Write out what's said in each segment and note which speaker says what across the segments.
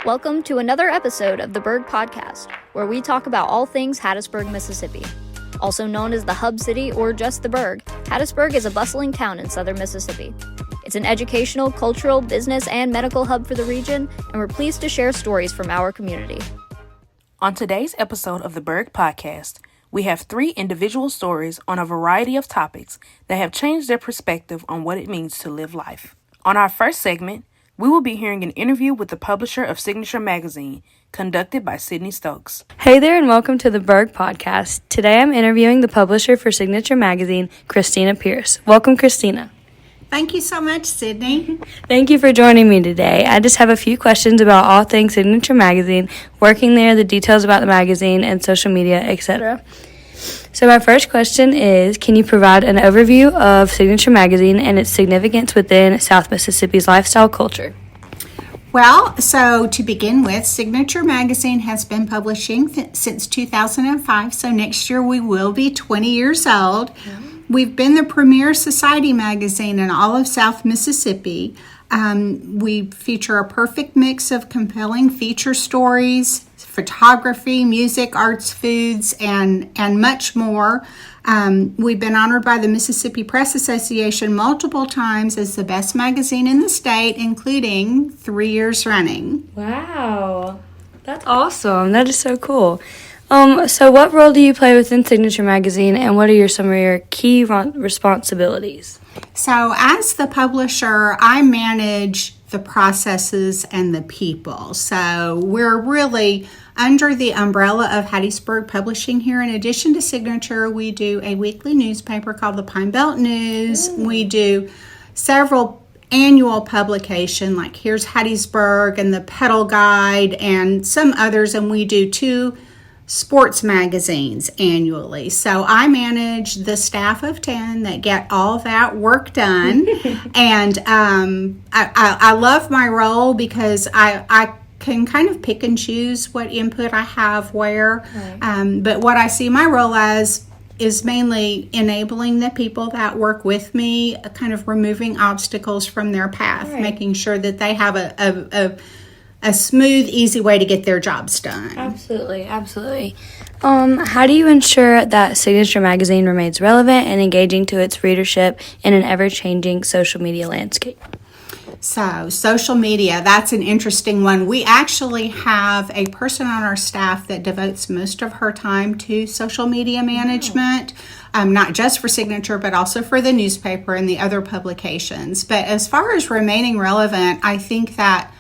Speaker 1: Welcome to another episode of the Burg Podcast, where we talk about all things Hattiesburg, Mississippi. Also known as the Hub City or just the Burg, Hattiesburg is a bustling town in southern Mississippi. It's an educational, cultural, business, and medical hub for the region, and we're pleased to share stories from our community.
Speaker 2: On today's episode of the Burg Podcast, we have 3 individual stories on a variety of topics that have changed their perspective on what it means to live life. On our first segment, we will be hearing an interview with the publisher of Signature Magazine, conducted by Sydney Stokes.
Speaker 3: Hey there, and welcome to the Burg Podcast. Today I'm interviewing the publisher for Signature Magazine, Christina Pierce. Welcome, Christina.
Speaker 4: Thank you so much, Sydney.
Speaker 3: Thank you for joining me today. I just have a few questions about all things Signature Magazine, working there, the details about the magazine, and social media, etc. So my first question is, can you provide an overview of Signature Magazine and its significance within South Mississippi's lifestyle culture?
Speaker 4: Well, so to begin with, Signature Magazine has been publishing since 2005, so next year we will be 20 years old. We've been the premier society magazine in all of South Mississippi. We feature a perfect mix of compelling feature stories, photography, music, arts, foods, and much more. We've been honored by the Mississippi Press Association multiple times as the best magazine in the state, including 3 years running.
Speaker 3: Wow, that's awesome. That is so cool. So what role do you play within Signature Magazine, and what are some of your key responsibilities?
Speaker 4: So as the publisher, I manage the processes and the people. So we're really under the umbrella of Hattiesburg Publishing here. In addition to Signature, we do a weekly newspaper called the Pine Belt News. We do several annual publication like Here's Hattiesburg and the Pedal Guide and some others, and we do 2 sports magazines annually. So I manage the staff of 10 that get all that work done. And I love my role because I can kind of pick and choose what input I have where. Right. But what I see my role as is mainly enabling the people that work with me, kind of removing obstacles from their path, right. Making sure that they have a smooth, easy way to get their jobs done.
Speaker 3: Absolutely. How do you ensure that Signature Magazine remains relevant and engaging to its readership in an ever-changing social media landscape?
Speaker 4: So, social media, that's an interesting one. We actually have a person on our staff that devotes most of her time to social media management, not just for Signature, but also for the newspaper and the other publications. But as far as remaining relevant, I think that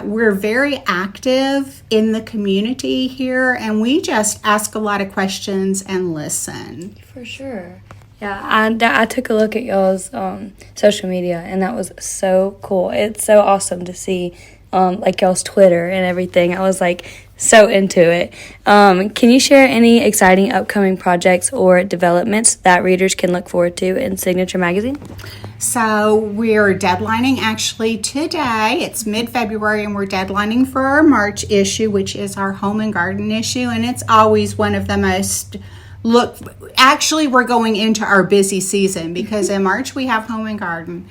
Speaker 4: we're very active in the community here, and we just ask a lot of questions and listen.
Speaker 3: For sure. Yeah, I took a look at y'all's social media, and that was so cool. It's so awesome to see like y'all's Twitter and everything. I was like so into it. Can you share any exciting upcoming projects or developments that readers can look forward to in Signature Magazine?
Speaker 4: So we're deadlining actually today. It's mid-February, and we're deadlining for our March issue, which is our home and garden issue, and it's always one of the most actually we're going into our busy season because in March we have home and garden.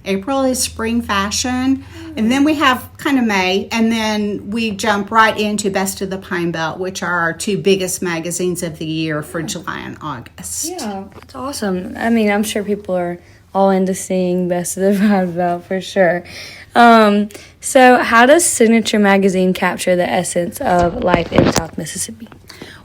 Speaker 4: April is spring fashion, and then we have kind of May, and then we jump right into Best of the Pine Belt, which are our 2 biggest magazines of the year for July and August.
Speaker 3: Yeah, that's awesome. I mean, I'm sure people are all into seeing Best of the Pine Belt for sure. So how does Signature Magazine capture the essence of life in South Mississippi?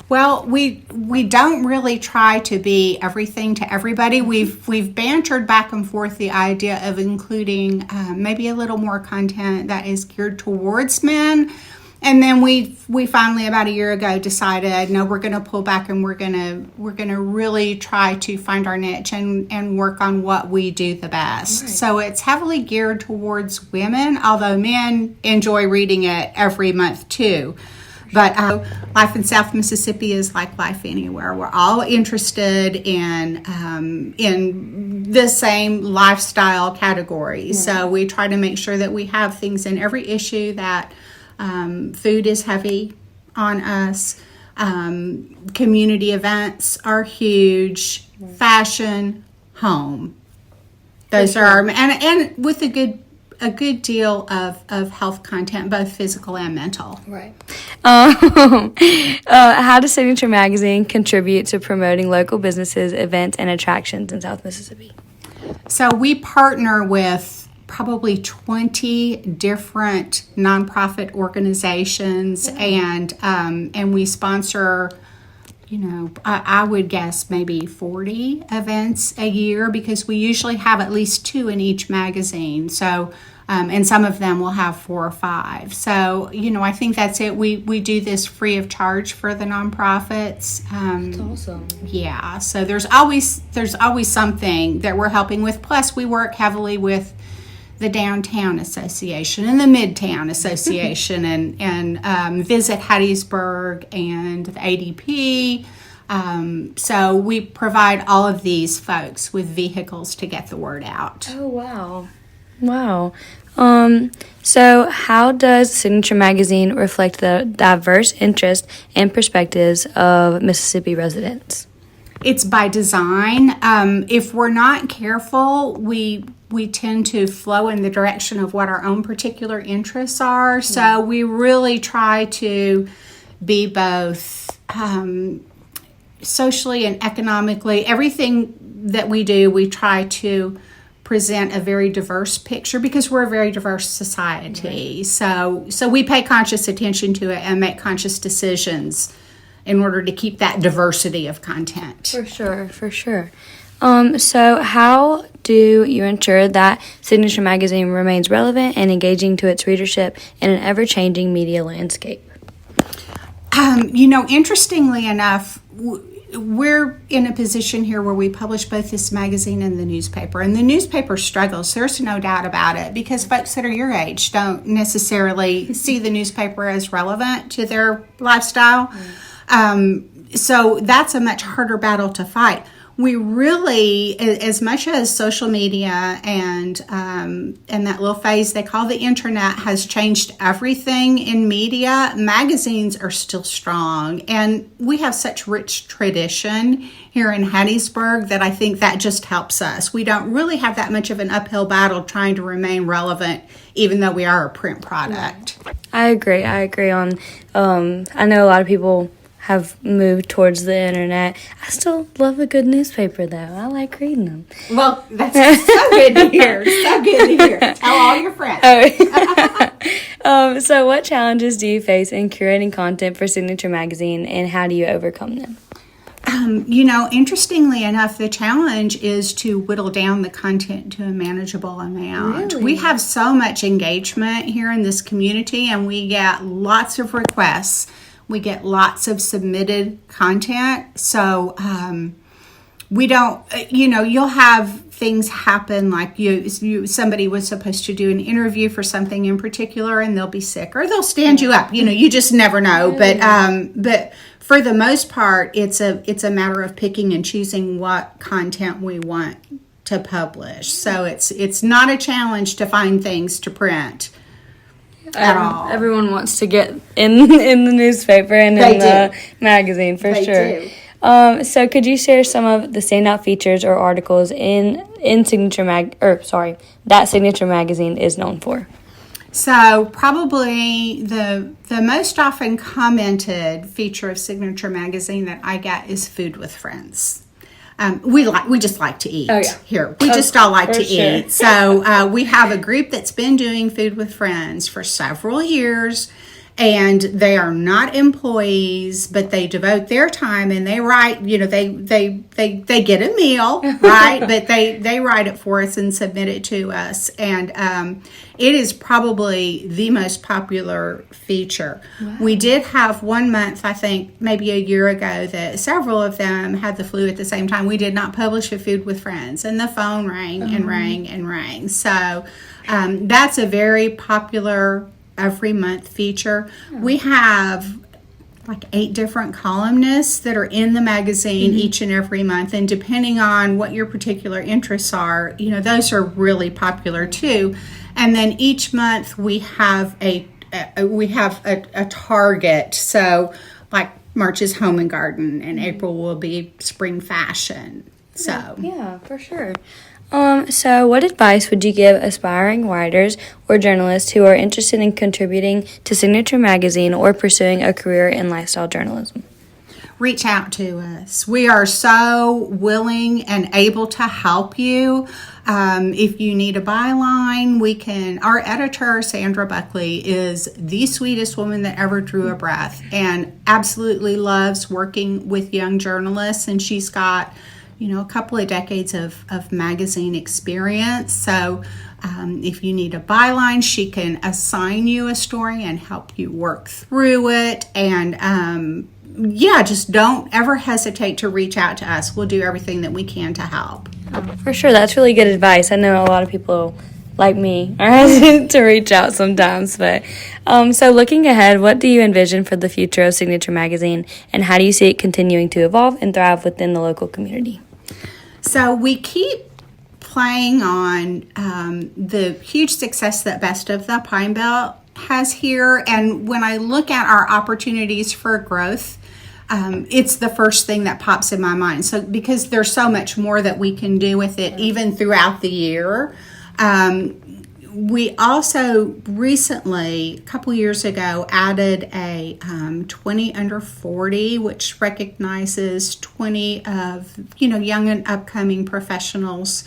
Speaker 4: Well, we don't really try to be everything to everybody. We've bantered back and forth the idea of including maybe a little more content that is geared towards men. And then we finally about a year ago decided, no, we're going to pull back and we're going to really try to find our niche and work on what we do the best. Right. So it's heavily geared towards women, although men enjoy reading it every month too. But life in South Mississippi is like life anywhere. We're all interested in the same lifestyle categories. Yeah. So we try to make sure that we have things in every issue that food is heavy on us. Community events are huge. Fashion, home. Those are, and with a good a good deal of health content, both physical and mental.
Speaker 3: Right. How does Signature Magazine contribute to promoting local businesses, events, and attractions in South Mississippi?
Speaker 4: So we partner with probably 20 different nonprofit organizations, and we sponsor, I would guess maybe 40 events a year, because we usually have at least 2 in each magazine. So, and some of them will have 4 or 5. So, I think that's it. We do this free of charge for the nonprofits.
Speaker 3: That's awesome.
Speaker 4: Yeah. So there's always something that we're helping with. Plus, we work heavily with the Downtown Association and the Midtown Association and Visit Hattiesburg and the ADP. So we provide all of these folks with vehicles to get the word out.
Speaker 3: Oh, wow. Wow. So how does Signature Magazine reflect the diverse interests and perspectives of Mississippi residents?
Speaker 4: It's by design. If we're not careful, we tend to flow in the direction of what our own particular interests are. So we really try to be both socially and economically. Everything that we do, we try to present a very diverse picture, because we're a very diverse society. So we pay conscious attention to it and make conscious decisions in order to keep that diversity of content.
Speaker 3: For sure. So how do you ensure that Signature Magazine remains relevant and engaging to its readership in an ever-changing media landscape?
Speaker 4: Interestingly enough, we're in a position here where we publish both this magazine and the newspaper. And the newspaper struggles, there's no doubt about it, because folks that are your age don't necessarily see the newspaper as relevant to their lifestyle. So that's a much harder battle to fight. We really, as much as social media and that little phase they call the internet has changed everything in media, magazines are still strong. And we have such rich tradition here in Hattiesburg that I think that just helps us. We don't really have that much of an uphill battle trying to remain relevant, even though we are a print product.
Speaker 3: I agree on, I know a lot of people have moved towards the internet. I still love a good newspaper, though. I like reading them.
Speaker 4: Well, that's so good to hear. So good to hear. Tell all your friends.
Speaker 3: So what challenges do you face in curating content for Signature Magazine, and how do you overcome them?
Speaker 4: Interestingly enough, the challenge is to whittle down the content to a manageable amount.
Speaker 3: Really?
Speaker 4: We have so much engagement here in this community, and we get lots of requests. We get lots of submitted content. So we don't, you'll have things happen like somebody was supposed to do an interview for something in particular, and they'll be sick, or they'll stand you up. You just never know. But for the most part, it's a matter of picking and choosing what content we want to publish. So it's not a challenge to find things to print. At all.
Speaker 3: Everyone wants to get in the newspaper and in the magazine, for sure. So could you share some of the standout features or articles in Signature that Signature Magazine is known for?
Speaker 4: So probably the most often commented feature of Signature Magazine that I get is Food with Friends. We just like to eat here. We just all like to eat. So we have a group that's been doing Food with Friends for several years, and they are not employees, but they devote their time and they write. They get a meal, right? But they write it for us and submit it to us, and it is probably the most popular feature. Wow. We did have one month, I think maybe a year ago, that several of them had the flu at the same time. We did not publish a Food with Friends, and the phone rang and rang and rang. So that's a very popular every month feature. We have like 8 different columnists that are in the magazine each and every month, and depending on what your particular interests are, those are really popular too. And then each month we have a target. So like March is Home and Garden, and April will be Spring Fashion. So
Speaker 3: yeah, for sure. So what advice would you give aspiring writers or journalists who are interested in contributing to Signature Magazine or pursuing a career in lifestyle journalism?
Speaker 4: Reach out to us. We are so willing and able to help you. If you need a byline, our editor, Sandra Buckley, is the sweetest woman that ever drew a breath and absolutely loves working with young journalists. And she's got, a couple of decades of magazine experience. So if you need a byline, she can assign you a story and help you work through it. And just don't ever hesitate to reach out to us. We'll do everything that we can to help.
Speaker 3: For sure, that's really good advice. I know a lot of people like me are hesitant to reach out sometimes. But so looking ahead, what do you envision for the future of Signature Magazine, and how do you see it continuing to evolve and thrive within the local community?
Speaker 4: So we keep playing on the huge success that Best of the Pine Belt has here. And when I look at our opportunities for growth, it's the first thing that pops in my mind. So because there's so much more that we can do with it, even throughout the year. We also recently, a couple years ago, added a 20 under 40, which recognizes 20 of, young and upcoming professionals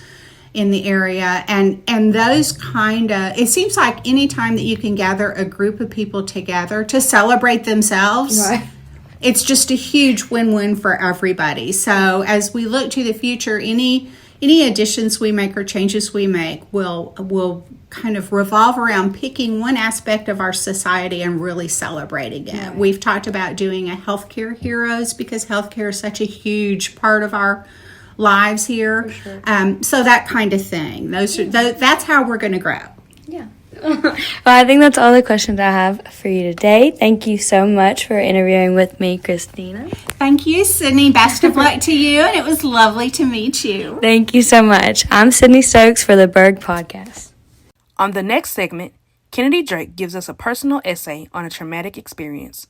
Speaker 4: in the area. And those it seems like any time that you can gather a group of people together to celebrate themselves, right, it's just a huge win-win for everybody. So as we look to the future, any additions we make or changes we make will kind of revolve around picking one aspect of our society and really celebrating it. Right. We've talked about doing a healthcare heroes because healthcare is such a huge part of our lives here. Sure. So that kind of thing. That's how we're going to grow.
Speaker 3: Yeah. Well, I think that's all the questions I have for you today. Thank you so much for interviewing with me, Christina.
Speaker 4: Thank you, Sydney. Best of luck to you, and it was lovely to meet you.
Speaker 3: Thank you so much. I'm Sydney Stokes for the Burg Podcast.
Speaker 2: On the next segment, Kennedy Drake gives us a personal essay on a traumatic experience.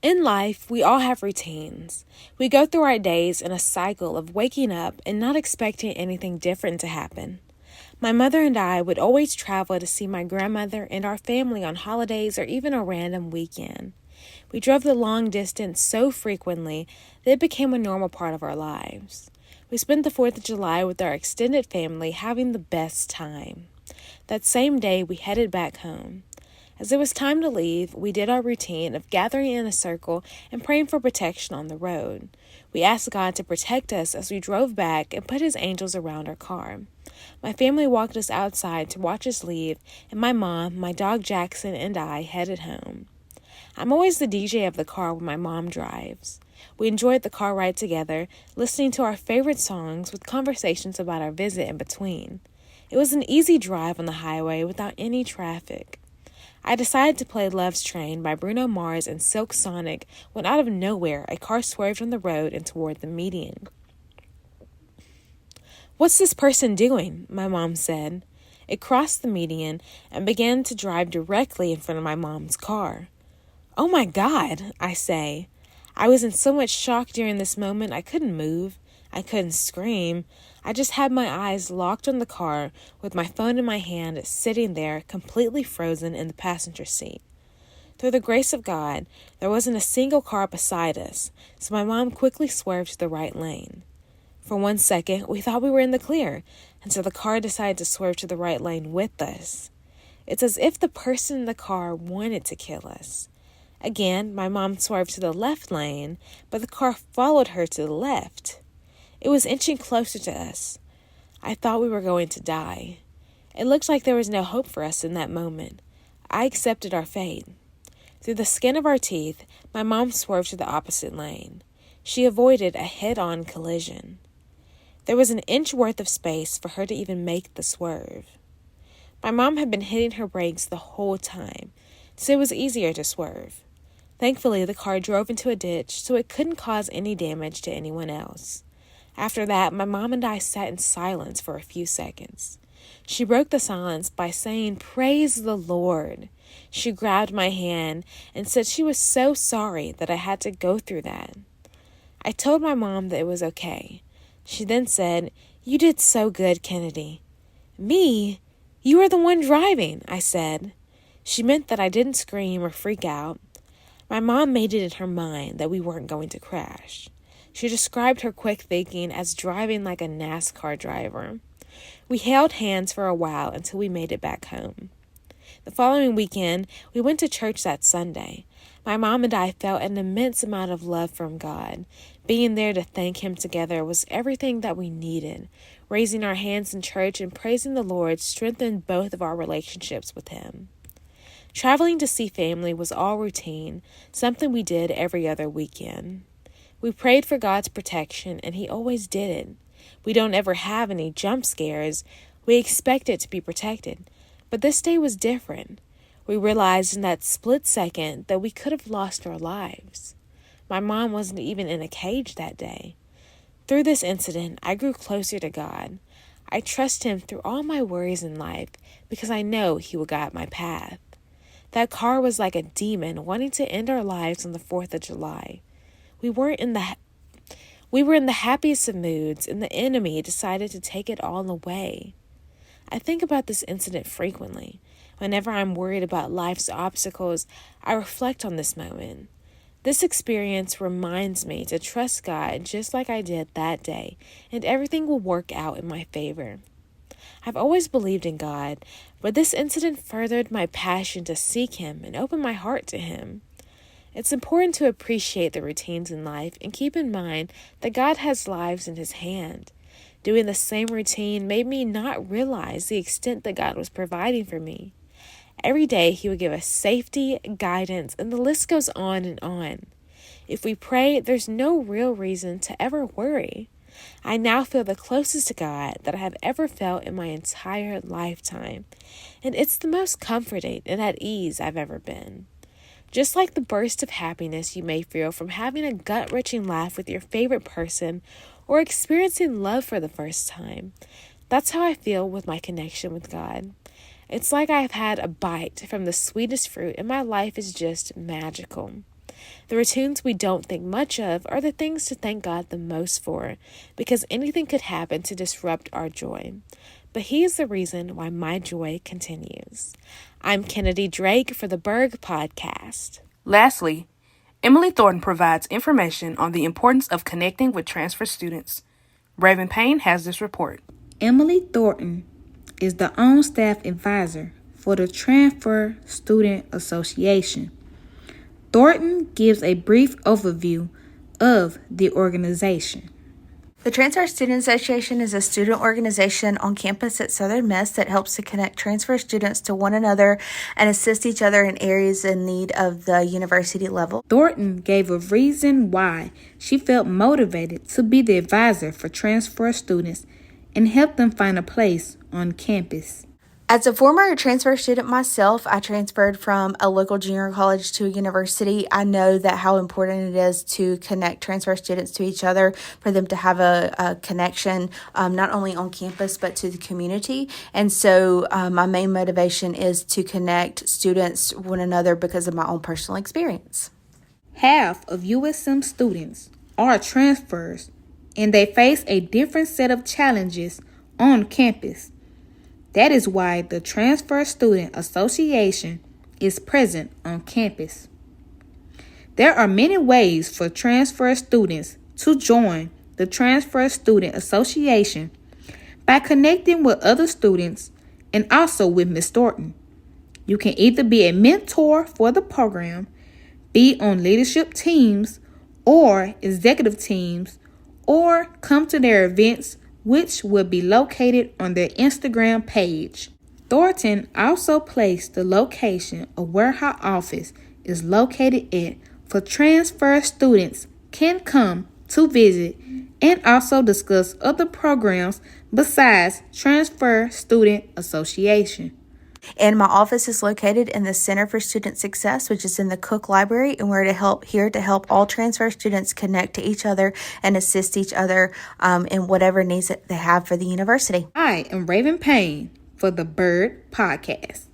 Speaker 2: In life, we all have routines. We go through our days in a cycle of waking up and not expecting anything different to happen. My mother and I would always travel to see my grandmother and our family on holidays or even a random weekend. We drove the long distance so frequently that it became a normal part of our lives. We spent the 4th of July with our extended family having the best time. That same day, we headed back home. As it was time to leave, we did our routine of gathering in a circle and praying for protection on the road. We asked God to protect us as we drove back and put His angels around our car. My family walked us outside to watch us leave, and my mom, my dog Jackson, and I headed home. I'm always the DJ of the car when my mom drives. We enjoyed the car ride together, listening to our favorite songs with conversations about our visit in between. It was an easy drive on the highway without any traffic. I decided to play Love's Train by Bruno Mars and Silk Sonic when out of nowhere a car swerved on the road and toward the median. "What's this person doing?" my mom said. It crossed the median and began to drive directly in front of my mom's car. "Oh my God," I say. I was in so much shock during this moment I couldn't move. I couldn't scream. I just had my eyes locked on the car with my phone in my hand, sitting there completely frozen in the passenger seat. Through the grace of God, there wasn't a single car beside us, so my mom quickly swerved to the right lane. For 1 second, we thought we were in the clear, and so the car decided to swerve to the right lane with us. It's as if the person in the car wanted to kill us. Again, my mom swerved to the left lane, but the car followed her to the left. It was inching closer to us. I thought we were going to die. It looked like there was no hope for us in that moment. I accepted our fate. Through the skin of our teeth, my mom swerved to the opposite lane. She avoided a head-on collision. There was an inch worth of space for her to even make the swerve. My mom had been hitting her brakes the whole time, so it was easier to swerve. Thankfully, the car drove into a ditch, so it couldn't cause any damage to anyone else. After that, my mom and I sat in silence for a few seconds. She broke the silence by saying, "Praise the Lord." She grabbed my hand and said she was so sorry that I had to go through that. I told my mom that it was okay. She then said,
Speaker 5: "You did so good, Kennedy." "Me? You were the one driving," I said. She meant that I didn't scream or freak out. My mom made it in her mind that we weren't going to crash. She described her quick thinking as driving like a NASCAR driver. We held hands for a while until we made it back home. The following weekend, we went to church that Sunday. My mom and I felt an immense amount of love from God. Being there to thank Him together was everything that we needed. Raising our hands in church and praising the Lord strengthened both of our relationships with Him. Traveling to see family was all routine, something we did every other weekend. We prayed for God's protection, and He always did it. We don't ever have any jump scares. We expect it to be protected. But this day was different. We realized in that split second that we could have lost our lives. My mom wasn't even in a cage that day. Through this incident, I grew closer to God. I trust Him through all my worries in life because I know He will guide my path. That car was like a demon wanting to end our lives on the 4th of July. We were in the happiest of moods, and the enemy decided to take it all away. I think about this incident frequently. Whenever I'm worried about life's obstacles, I reflect on this moment. This experience reminds me to trust God just like I did that day, and everything will work out in my favor. I've always believed in God, but this incident furthered my passion to seek Him and open my heart to Him. It's important to appreciate the routines in life and keep in mind that God has lives in His hand. Doing the same routine made me not realize the extent that God was providing for me. Every day He would give us safety, guidance, and the list goes on and on. If we pray, there's no real reason to ever worry. I now feel the closest to God that I have ever felt in my entire lifetime, and it's the most comforting and at ease I've ever been. Just like the burst of happiness you may feel from having a gut-wrenching laugh with your favorite person or experiencing love for the first time, that's how I feel with my connection with God. It's like I've had a bite from the sweetest fruit, and my life is just magical. The routines we don't think much of are the things to thank God the most for, because anything could happen to disrupt our joy. But He is the reason why my joy continues. I'm Kennedy Drake for the Burg Podcast.
Speaker 2: Lastly, Emily Thornton provides information on the importance of connecting with transfer students. Raven Payne has this report.
Speaker 6: Emily Thornton is the on-staff advisor for the Transfer Student Association. Thornton gives a brief overview of the organization.
Speaker 7: The Transfer Student Association is a student organization on campus at Southern Miss that helps to connect transfer students to one another and assist each other in areas in need of the university level.
Speaker 6: Thornton gave a reason why she felt motivated to be the advisor for transfer students and help them find a place on campus.
Speaker 7: As a former transfer student myself, I transferred from a local junior college to a university. I know that how important it is to connect transfer students to each other, for them to have a connection, not only on campus, but to the community. And so my main motivation is to connect students one another because of my own personal experience.
Speaker 6: Half of USM students are transfers, and they face a different set of challenges on campus. That is why the Transfer Student Association is present on campus. There are many ways for transfer students to join the Transfer Student Association by connecting with other students and also with Ms. Thornton. You can either be a mentor for the program, be on leadership teams or executive teams, or come to their events, which will be located on their Instagram page. Thornton also placed the location of where her office is located at for transfer students can come to visit and also discuss other programs besides Transfer Student Association.
Speaker 7: And my office is located in the Center for Student Success, which is in the Cook Library, and we're here to help all transfer students connect to each other and assist each other in whatever needs that they have for the university.
Speaker 6: I am Raven Payne for the Burg Podcast.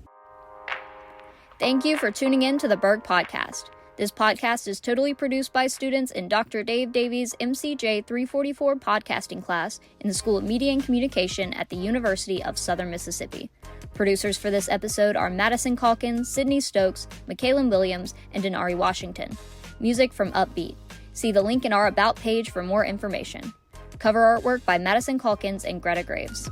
Speaker 1: Thank you for tuning in to the Burg Podcast. This podcast is totally produced by students in Dr. Dave Davies' MCJ 344 podcasting class in the School of Media and Communication at the University of Southern Mississippi. Producers for this episode are Madison Calkins, Sydney Stokes, Michaelan Williams, and Denari Washington. Music from Upbeat. See the link in our About page for more information. Cover artwork by Madison Calkins and Greta Graves.